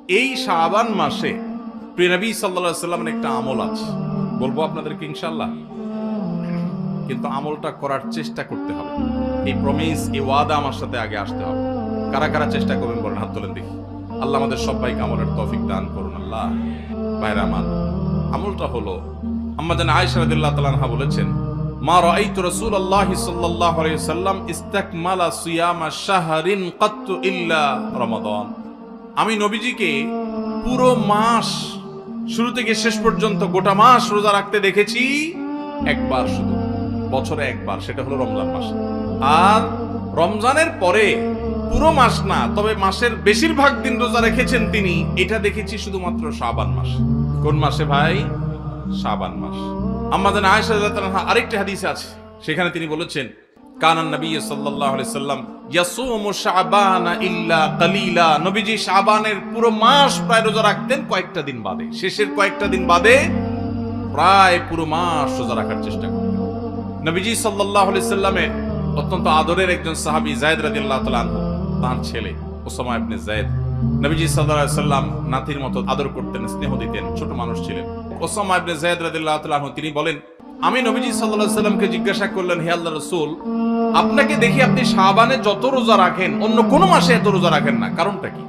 এই শাবান মাসে প্রিয় নবী সাল্লাল্লাহু আলাইহি সাল্লামের একটা আমল আছে, বলবো আপনাদেরকে ইনশাআল্লাহ। কিন্তু আমলটা করার চেষ্টা করতে হবে। এই প্রমিস, এই ওয়াদা আমার সাথে আগে আসতে হবে। কারা কারা চেষ্টা করবেন বলেন, হাত তোলেন দেখি। আল্লাহ আমাদের সবাইকে আমলের তৌফিক দান করুন। আল্লাহ ভাইরা আমার, আমলটা হলো আম্মা জান আয়েশা রাদিয়াল্লাহু তাআলা আনহা বলেছেন, মা রাআইতু রাসূলুল্লাহি সাল্লাল্লাহু আলাইহি ওয়াসাল্লাম ইসতাকমালা সিয়ামা শাহরিন কাত্তু ইল্লা রমাদান। আমি নবীজিকে পুরো মাস শুরু থেকে শেষ পর্যন্ত গোটা মাস রোজা রাখতে দেখেছি একবার, শুধু বছরে একবার, সেটা হলো রমজান মাস। আর রমজানের পরে পুরো মাস না, তবে মাসের বেশিরভাগ দিন রোজা রেখেছেন তিনি, এটা দেখেছি শুধুমাত্র শাবান মাস। কোন মাসে ভাই? শাবান মাস। আম্মা জান আয়েশা রাদিয়াল্লাহু তাআলা আরেকটি হাদিসে আছে, সেখানে তিনি বলেছেন, কানান নবী সাল্লাল্লাহু আলাইহি সাল্লাম ইয়াসুমু শাবানা ইল্লা কালিলা। নবীজি শাবানের পুরো মাস প্রায় রোজা রাখতেন, কয়েকটা দিন বাদে, শেষের কয়েকটা দিন বাদে প্রায় পুরো মাস রোজা রাখার চেষ্টা করতেন। নবীজি সাল্লাল্লাহু আলাইহি সাল্লামের অত্যন্ত আদরের একজন সাহাবী যায়েদ রাদিয়াল্লাহু তাআলা আনহু, তার ছেলে উসামা ইবনে যায়েদ, নবীজি সাল্লাল্লাহু আলাইহি সাল্লাম নাতির মতো আদর করতেন, স্নেহ দিতেন, ছোট মানুষ ছিলেন। উসামা ইবনে যায়েদ রাদিয়াল্লাহু তাআলা আনহু তিনি বলেন, আমি নবীজি সাল্লাল্লাহু আলাইহি সাল্লামকে জিজ্ঞাসা করলেন, হে আল্লাহর রাসূল, আপনাকে দেখি আপনি শাবানে যত রোজা রাখেন অন্য কোন মাসে এত রোজা রাখেন না, কারণটা কি?